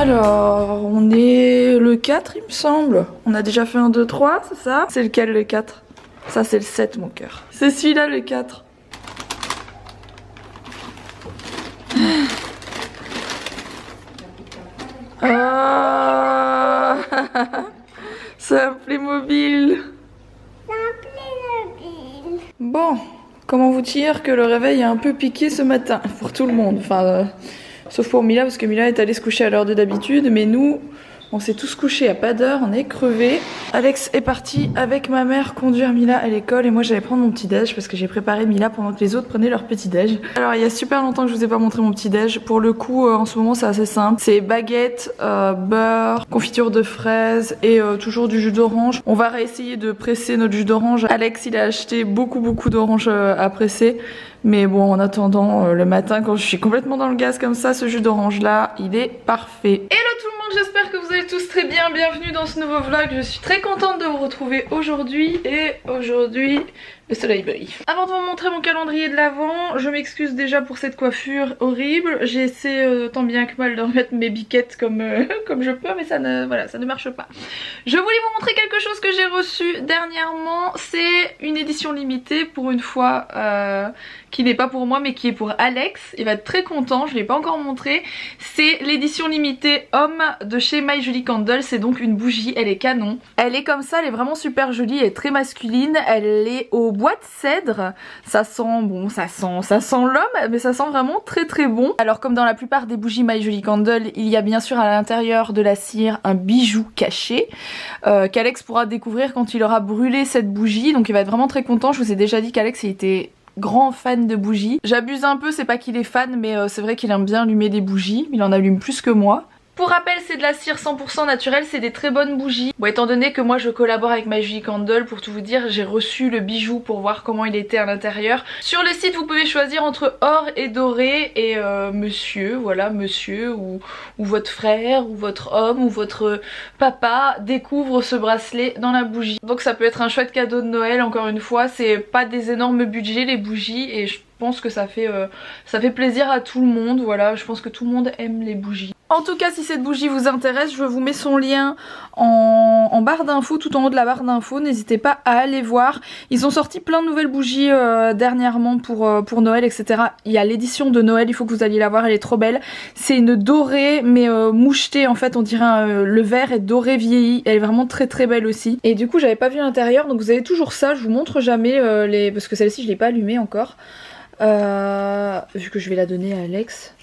Alors, on est le 4 il me semble. On a déjà fait un 2, 3, c'est ça? C'est lequel le 4? Ça c'est le 7 mon cœur. C'est celui-là le 4. Ah c'est un Playmobil. Bon, comment vous dire que le réveil est un peu piqué ce matin pour tout le monde. Enfin, sauf pour Mila parce que Mila est allée se coucher à l'heure de d'habitude, mais nous... On s'est tous couchés à pas d'heure, on est crevés. Alex est parti avec ma mère conduire Mila à l'école et moi j'allais prendre mon petit déj parce que j'ai préparé Mila pendant que les autres prenaient leur petit déj. Alors il y a super longtemps que je vous ai pas montré mon petit déj. Pour le coup en ce moment c'est assez simple. C'est baguette, beurre, confiture de fraises et toujours du jus d'orange. On va réessayer de presser notre jus d'orange. Alex il a acheté beaucoup d'oranges à presser. Mais bon en attendant le matin quand je suis complètement dans le gaz comme ça, ce jus d'orange là il est parfait. Hello tout le monde, j'espère que vous allez tous très bien, bienvenue dans ce nouveau vlog. Je suis très contente de vous retrouver aujourd'hui et aujourd'hui le soleil brille. Avant de vous montrer mon calendrier de l'Avent, je m'excuse déjà pour cette coiffure horrible. J'ai essayé tant bien que mal de remettre mes biquettes comme je peux, mais ça ne marche pas. Je voulais vous montrer quelque chose que j'ai reçu dernièrement. C'est une édition limitée pour une fois qui n'est pas pour moi mais qui est pour Alex. Il va être très content, je ne l'ai pas encore montré. C'est l'édition limitée homme de chez My Jolie Candle. C'est donc une bougie, elle est canon. Elle est comme ça, elle est vraiment super jolie, elle est très masculine. Elle est au bois de cèdre. Ça sent bon, ça sent l'homme, mais ça sent vraiment très bon. Alors comme dans la plupart des bougies My Jolie Candle, il y a bien sûr à l'intérieur de la cire un bijou caché qu'Alex pourra découvrir quand il aura brûlé cette bougie. Donc il va être vraiment très content. Je vous ai déjà dit qu'Alex il était grand fan de bougies. J'abuse un peu, c'est pas qu'il est fan, mais c'est vrai qu'il aime bien allumer des bougies. Il en allume plus que moi. Pour rappel, c'est de la cire 100% naturelle, c'est des très bonnes bougies. Bon, étant donné que moi je collabore avec My Jolie Candle, pour tout vous dire, j'ai reçu le bijou pour voir comment il était à l'intérieur. Sur le site, vous pouvez choisir entre or et doré et monsieur, voilà, monsieur ou votre frère ou votre homme ou votre papa découvre ce bracelet dans la bougie. Donc ça peut être un chouette cadeau de Noël, encore une fois, c'est pas des énormes budgets les bougies et je pense que ça fait plaisir à tout le monde, voilà, je pense que tout le monde aime les bougies. En tout cas si cette bougie vous intéresse, je vous mets son lien en barre d'infos, tout en haut de la barre d'infos, n'hésitez pas à aller voir. Ils ont sorti plein de nouvelles bougies dernièrement pour Noël etc. Il y a l'édition de Noël, il faut que vous alliez la voir, elle est trop belle. C'est une dorée mais mouchetée en fait, on dirait le verre est doré vieilli, elle est vraiment très belle aussi. Et du coup j'avais pas vu l'intérieur, donc vous avez toujours ça, je vous montre jamais parce que celle-ci je l'ai pas allumée encore. Vu que je vais la donner à Alex.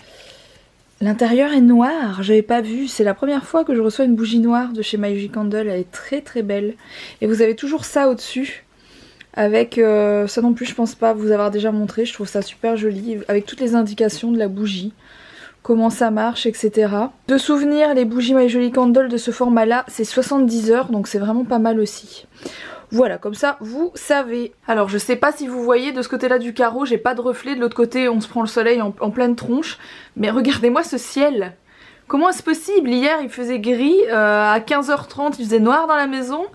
L'intérieur est noir, j'avais pas vu, c'est la première fois que je reçois une bougie noire de chez My Jolie Candle, elle est très belle. Et vous avez toujours ça au-dessus, avec ça non plus je pense pas vous avoir déjà montré, je trouve ça super joli, avec toutes les indications de la bougie, comment ça marche, etc. De souvenir, les bougies My Jolie Candle de ce format là, c'est 70 heures, donc c'est vraiment pas mal aussi. Voilà, comme ça vous savez. Alors je sais pas si vous voyez de ce côté là du carreau, j'ai pas de reflet, de l'autre côté on se prend le soleil en pleine tronche. Mais regardez-moi ce ciel. Comment est-ce possible? Hier il faisait gris, à 15h30 il faisait noir dans la maison.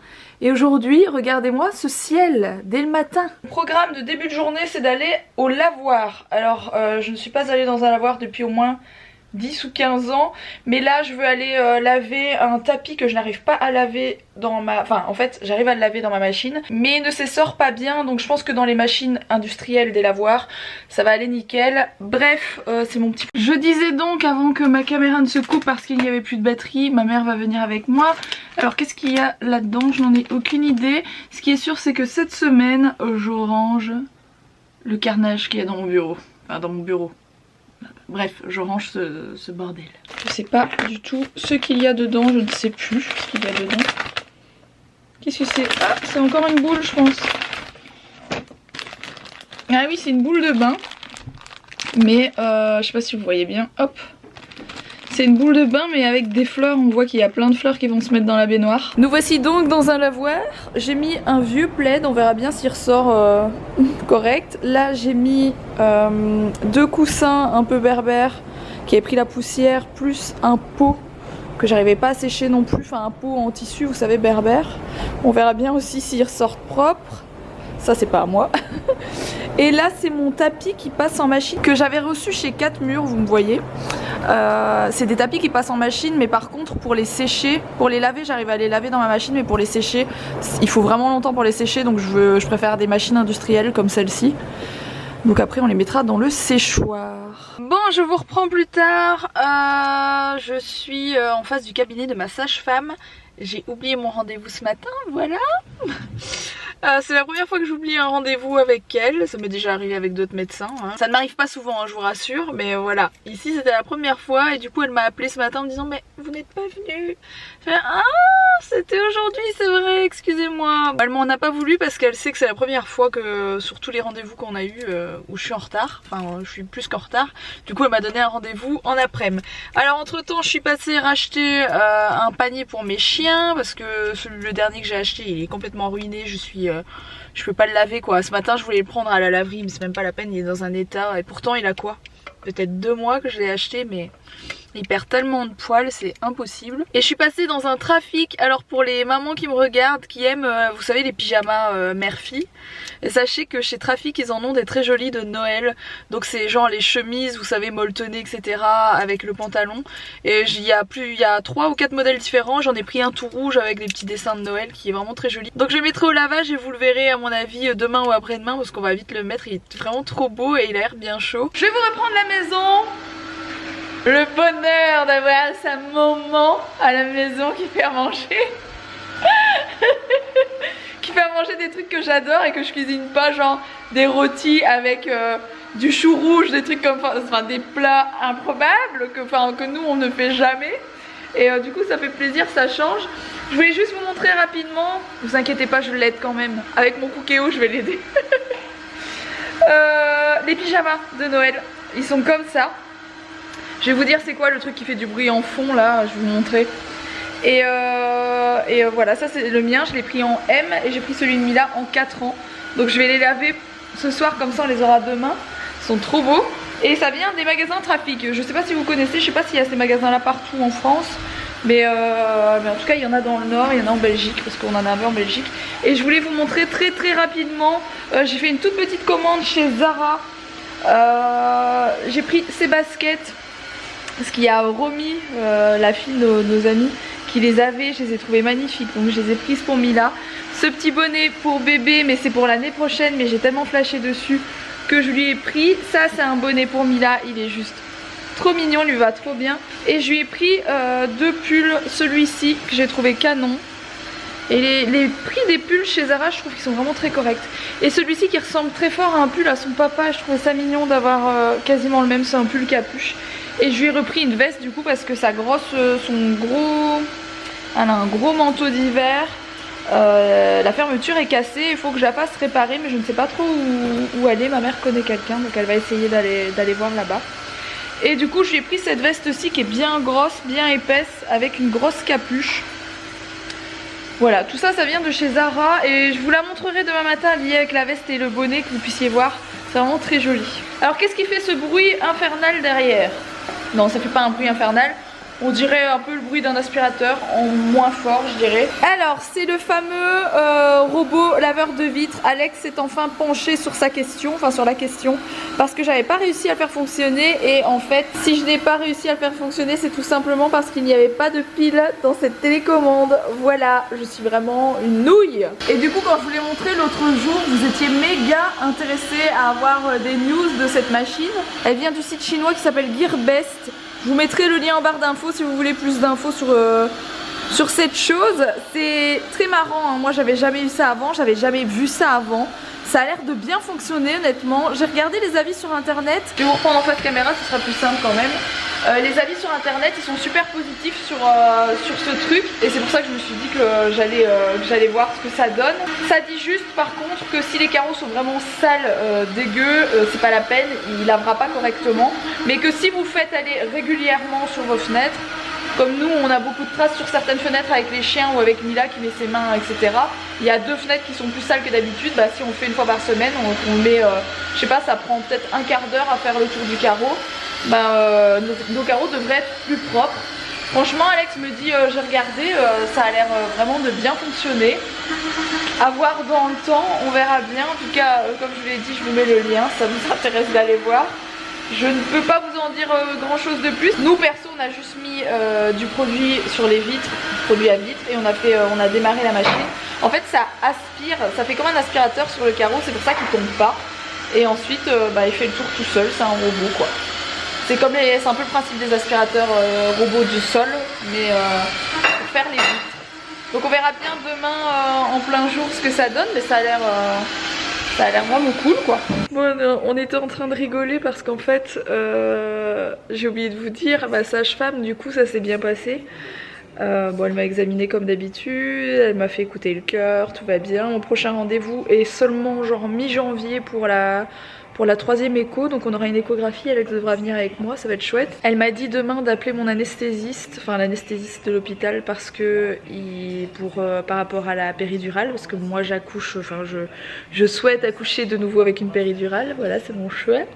Et aujourd'hui, regardez-moi ce ciel, dès le matin. Le programme de début de journée c'est d'aller au lavoir. Alors je ne suis pas allée dans un lavoir depuis au moins 10 ou 15 ans, mais là je veux aller laver un tapis que je n'arrive pas à laver dans ma... Enfin en fait j'arrive à le laver dans ma machine mais il ne s'essore pas bien, donc je pense que dans les machines industrielles des lavoirs ça va aller nickel. Bref c'est mon petit... Je disais donc avant que ma caméra ne se coupe parce qu'il n'y avait plus de batterie, ma mère va venir avec moi. Alors qu'est-ce qu'il y a là-dedans? Je n'en ai aucune idée. Ce qui est sûr c'est que cette semaine je range le carnage qu'il y a dans mon bureau. Enfin dans mon bureau. Bref, je range ce bordel. Je sais pas du tout ce qu'il y a dedans, je ne sais plus ce qu'il y a dedans. Qu'est-ce que c'est? Ah, c'est encore une boule, je pense. Ah oui, c'est une boule de bain. Mais je sais pas si vous voyez bien. Hop. C'est une boule de bain mais avec des fleurs, on voit qu'il y a plein de fleurs qui vont se mettre dans la baignoire. Nous voici donc dans un lavoir. J'ai mis un vieux plaid, on verra bien s'il ressort correct. Là j'ai mis 2 coussins un peu berbères qui avaient pris la poussière, plus un pot que j'arrivais pas à sécher non plus, enfin un pot en tissu vous savez berbère. On verra bien aussi s'il ressort propre. Ça c'est pas à moi. Et là c'est mon tapis qui passe en machine que j'avais reçu chez 4 Murs, vous me voyez. C'est des tapis qui passent en machine, mais par contre pour les sécher, pour les laver j'arrive à les laver dans ma machine, mais pour les sécher il faut vraiment longtemps pour les sécher, donc je préfère des machines industrielles comme celle-ci. Donc après on les mettra dans le séchoir. Bon, je vous reprends plus tard. Je suis en face du cabinet de ma sage-femme. J'ai oublié mon rendez-vous ce matin, voilà. C'est la première fois que j'oublie un rendez-vous avec elle. Ça m'est déjà arrivé avec d'autres médecins, hein. Ça ne m'arrive pas souvent, hein, je vous rassure. Mais voilà, ici c'était la première fois. Et du coup elle m'a appelé ce matin en me disant mais vous n'êtes pas venu. Je fais ah c'était aujourd'hui, c'est vrai, excusez-moi. Elle m'en a pas voulu parce qu'elle sait que c'est la première fois que sur tous les rendez-vous qu'on a eu où je suis en retard. Enfin je suis plus qu'en retard. Du coup elle m'a donné un rendez-vous en après-midi. Alors entre temps je suis passée racheter un panier pour mes chiens. Parce que le dernier que j'ai acheté il est complètement ruiné. Je peux pas le laver quoi. Ce matin je voulais le prendre à la laverie mais c'est même pas la peine, il est dans un état. Et pourtant il a quoi, peut-être 2 mois que je l'ai acheté, mais il perd tellement de poils, c'est impossible. Et je suis passée dans un trafic. Alors pour les mamans qui me regardent, qui aiment, vous savez, les pyjamas mère-fille, et sachez que chez Trafic ils en ont des très jolis de Noël. Donc c'est genre les chemises, vous savez, molletonnées etc, avec le pantalon. Et il y a 3 ou 4 modèles différents. J'en ai pris un tout rouge avec des petits dessins de Noël qui est vraiment très joli. Donc je le mettrai au lavage et vous le verrez à mon avis demain ou après-demain, parce qu'on va vite le mettre. Il est vraiment trop beau et il a l'air bien chaud. Je vais vous reprendre la maison. Le bonheur d'avoir sa maman à la maison qui fait à manger. Qui fait à manger des trucs que j'adore et que je cuisine pas, genre des rôtis avec du chou rouge, des trucs comme, enfin des plats improbables que nous on ne fait jamais. Et du coup ça fait plaisir, ça change. Je voulais juste vous montrer rapidement, vous inquiétez pas je l'aide quand même, avec mon cookéo je vais l'aider. Les pyjamas de Noël, ils sont comme ça. Je vais vous dire c'est quoi le truc qui fait du bruit en fond là, je vais vous montrer. Et voilà, ça c'est le mien, je l'ai pris en M et j'ai pris celui de Mila en 4 ans. Donc je vais les laver ce soir, comme ça on les aura demain. Ils sont trop beaux. Et ça vient des magasins Trafic. Je sais pas si vous connaissez, je sais pas s'il y a ces magasins là partout en France. Mais en tout cas il y en a dans le nord, il y en a en Belgique, parce qu'on en avait en Belgique. Et je voulais vous montrer très rapidement, j'ai fait une toute petite commande chez Zara. J'ai pris ces baskets. Parce qu'il y a Romy, la fille de nos amis, qui les avait, je les ai trouvées magnifiques, donc je les ai prises pour Mila. Ce petit bonnet pour bébé, mais c'est pour l'année prochaine, mais j'ai tellement flashé dessus que je lui ai pris. Ça c'est un bonnet pour Mila, il est juste trop mignon, lui va trop bien. Et je lui ai pris 2 pulls, celui-ci que j'ai trouvé canon. Et les prix des pulls chez Zara, je trouve qu'ils sont vraiment très corrects. Et celui-ci qui ressemble très fort à un pull à son papa, je trouvais ça mignon d'avoir quasiment le même, c'est un pull capuche. Et je lui ai repris une veste du coup parce que sa grosse, elle a un gros manteau d'hiver. La fermeture est cassée, il faut que je la fasse réparer, mais je ne sais pas trop où elle est. Ma mère connaît quelqu'un, donc elle va essayer d'aller voir là-bas. Et du coup je lui ai pris cette veste-ci qui est bien grosse, bien épaisse, avec une grosse capuche. Voilà, tout ça, ça vient de chez Zara et je vous la montrerai demain matin liée avec la veste et le bonnet, que vous puissiez voir. C'est vraiment très joli. Alors qu'est-ce qui fait ce bruit infernal derrière? Non, ça fait pas un bruit infernal. On dirait un peu le bruit d'un aspirateur, en moins fort je dirais. Alors c'est le fameux robot laveur de vitres. Alex s'est enfin penché sur sa question, enfin sur la question, parce que j'avais pas réussi à le faire fonctionner. Et en fait si je n'ai pas réussi à le faire fonctionner, c'est tout simplement parce qu'il n'y avait pas de pile dans cette télécommande. Voilà, je suis vraiment une nouille. Et du coup quand je vous l'ai montré l'autre jour, vous étiez méga intéressés à avoir des news de cette machine. Elle vient du site chinois qui s'appelle Gearbest. Je vous mettrai le lien en barre d'infos si vous voulez plus d'infos sur cette chose. C'est très marrant, hein. Moi j'avais jamais eu ça avant, j'avais jamais vu ça avant. Ça a l'air de bien fonctionner honnêtement. J'ai regardé les avis sur internet. Je vais vous reprendre en face caméra, ce sera plus simple quand même. Les avis sur internet ils sont super positifs sur ce truc. Et c'est pour ça que je me suis dit que j'allais voir ce que ça donne. Ça dit juste par contre que si les carreaux sont vraiment sales, dégueux, c'est pas la peine, il lavera pas correctement. Mais que si vous faites aller régulièrement sur vos fenêtres, comme nous on a beaucoup de traces sur certaines fenêtres avec les chiens ou avec Mila qui met ses mains etc. Il y a 2 fenêtres qui sont plus sales que d'habitude. Bah si on fait une fois par semaine, on met, je sais pas, ça prend peut-être un quart d'heure à faire le tour du carreau. Bah nos carreaux devraient être plus propres. Franchement Alex me dit j'ai regardé, ça a l'air vraiment de bien fonctionner. À voir dans le temps, on verra bien. En tout cas, comme je vous l'ai dit, je vous mets le lien, ça vous intéresse d'aller voir. Je ne peux pas vous en dire grand chose de plus. Nous perso on a juste mis du produit sur les vitres, produit à vitre, et on a démarré la machine. En fait ça aspire, ça fait comme un aspirateur sur le carreau, c'est pour ça qu'il tombe pas. Et ensuite il fait le tour tout seul, c'est un robot quoi. C'est un peu le principe des aspirateurs robots du sol, mais pour faire les vitres. Donc on verra bien demain en plein jour ce que ça donne, mais ça a l'air vraiment cool quoi. Bon, on était en train de rigoler parce qu'en fait j'ai oublié de vous dire, ma sage-femme du coup ça s'est bien passé. Bon, elle m'a examiné comme d'habitude, elle m'a fait écouter le cœur, tout va bien. Mon prochain rendez-vous est seulement genre mi-janvier pour la 3e écho, donc on aura une échographie, elle devra venir avec moi, ça va être chouette. Elle m'a dit demain d'appeler mon anesthésiste, enfin l'anesthésiste de l'hôpital, parce que par rapport à la péridurale, parce que moi j'accouche, enfin je souhaite accoucher de nouveau avec une péridurale, voilà c'est mon choix.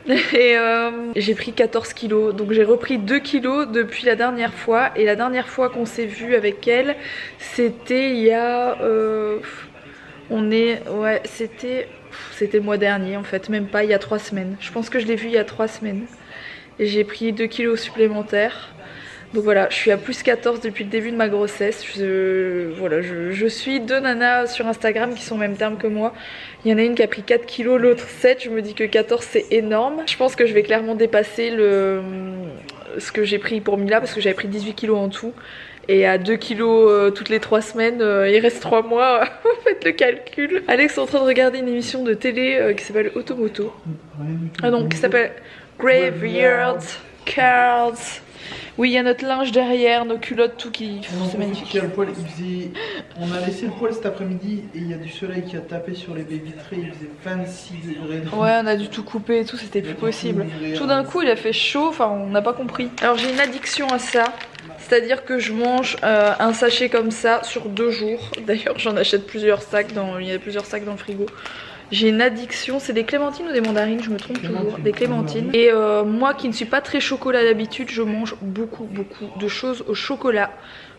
Et j'ai pris 14 kilos, donc j'ai repris 2 kilos depuis la dernière fois, et la dernière fois qu'on s'est vu avec elle, c'était il y a... c'était le mois dernier en fait, même pas, il y a 3 semaines. Je pense que je l'ai vu il y a 3 semaines. Et j'ai pris 2 kilos supplémentaires. Donc voilà, je suis à plus 14 depuis le début de ma grossesse. Je suis 2 nanas sur Instagram qui sont au même terme que moi. Il y en a une qui a pris 4 kilos, l'autre 7. Je me dis que 14 c'est énorme. Je pense que je vais clairement dépasser ce que j'ai pris pour Mila, parce que j'avais pris 18 kilos en tout. Et à 2 kilos toutes les 3 semaines, il reste 3 mois, faites le calcul. Alex est en train de regarder une émission de télé qui s'appelle Automoto. Ah non, qui s'appelle Graveyard Cards. Oui, il y a notre linge derrière, nos culottes, tout qui... C'est magnifique. On a laissé le poêle cet après-midi et il y a du soleil qui a tapé sur les baies vitrées, il faisait 26 degrés. Ouais, on a dû tout couper et tout, c'était plus possible. Tout d'un coup, il a fait chaud, enfin, on n'a pas compris. Alors, j'ai une addiction à ça. C'est-à-dire que je mange un sachet comme ça sur 2 jours. D'ailleurs, j'en achète plusieurs sacs, il y a plusieurs sacs dans le frigo. J'ai une addiction, c'est des clémentines ou des mandarines, je me trompe toujours, des clémentines. Et moi qui ne suis pas très chocolat d'habitude, je mange beaucoup de choses au chocolat.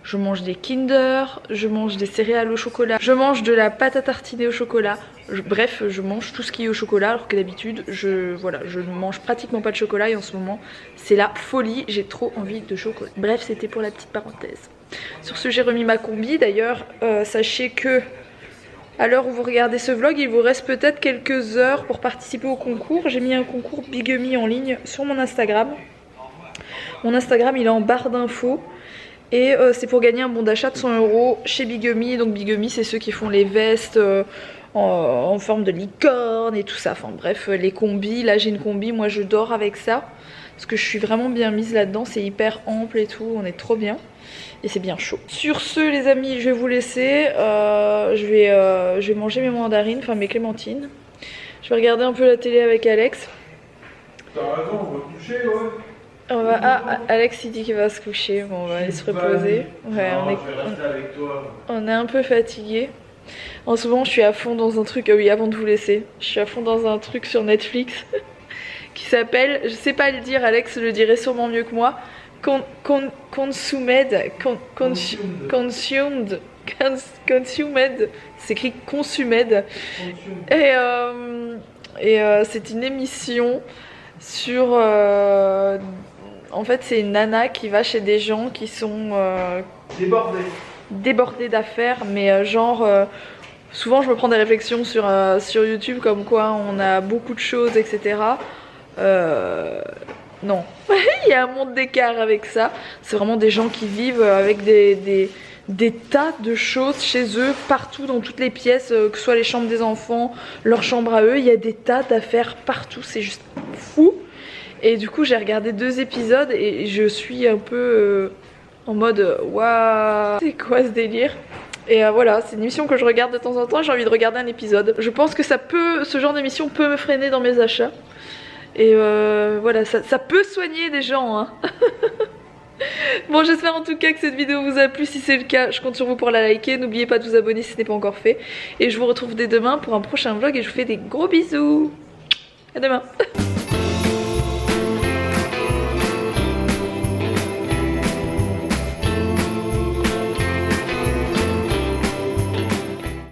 Je mange des Kinder, je mange des céréales au chocolat, je mange de la pâte à tartiner au chocolat. Bref, je mange tout ce qui est au chocolat, alors que d'habitude, je ne mange pratiquement pas de chocolat, et en ce moment, c'est la folie, j'ai trop envie de chocolat. Bref, c'était pour la petite parenthèse. Sur ce, j'ai remis ma combi. D'ailleurs, sachez que à l'heure où vous regardez ce vlog, il vous reste peut-être quelques heures pour participer au concours. J'ai mis un concours Bigamy en ligne sur mon Instagram. Mon Instagram, il est en barre d'infos. Et c'est pour gagner un bon d'achat de 100 € chez Bigamy. Donc Bigamy, c'est ceux qui font les vestes en forme de licorne et tout ça. Enfin bref, les combis. Là, j'ai une combi, moi je dors avec ça. Parce que je suis vraiment bien mise là-dedans. C'est hyper ample et tout, on est trop bien. Et c'est bien chaud. Sur ce les amis, je vais vous laisser. Je vais manger mes mandarines, enfin mes clémentines. Je vais regarder un peu la télé avec Alex. T'as raison, on va coucher, ouais. Alex il dit qu'il va se coucher, bon, on va aller se reposer. Ouais, on est un peu fatigué. En ce moment je suis à fond dans un truc, oui avant de vous laisser, je suis à fond dans un truc sur Netflix qui s'appelle, je sais pas le dire, Alex le dirait sûrement mieux que moi, Consumed, c'est écrit Consumed. Et c'est une émission sur... en fait c'est une nana qui va chez des gens qui sont débordés d'affaires, mais souvent je me prends des réflexions sur YouTube comme quoi on a beaucoup de choses, etc. Non, il y a un monde d'écart avec ça. C'est vraiment des gens qui vivent avec des tas de choses chez eux, partout dans toutes les pièces, que ce soit les chambres des enfants, leur chambre à eux, il y a des tas d'affaires partout, c'est juste fou. Et du coup j'ai regardé 2 épisodes et je suis un peu en mode waouh, c'est quoi ce délire? Et voilà, c'est une émission que je regarde de temps en temps, j'ai envie de regarder un épisode. Je pense que ce genre d'émission peut me freiner dans mes achats. Et voilà, ça peut soigner des gens hein. Bon, j'espère en tout cas que cette vidéo vous a plu. Si c'est le cas, je compte sur vous pour la liker. N'oubliez pas de vous abonner si ce n'est pas encore fait. Et je vous retrouve dès demain pour un prochain vlog et je vous fais des gros bisous. À demain.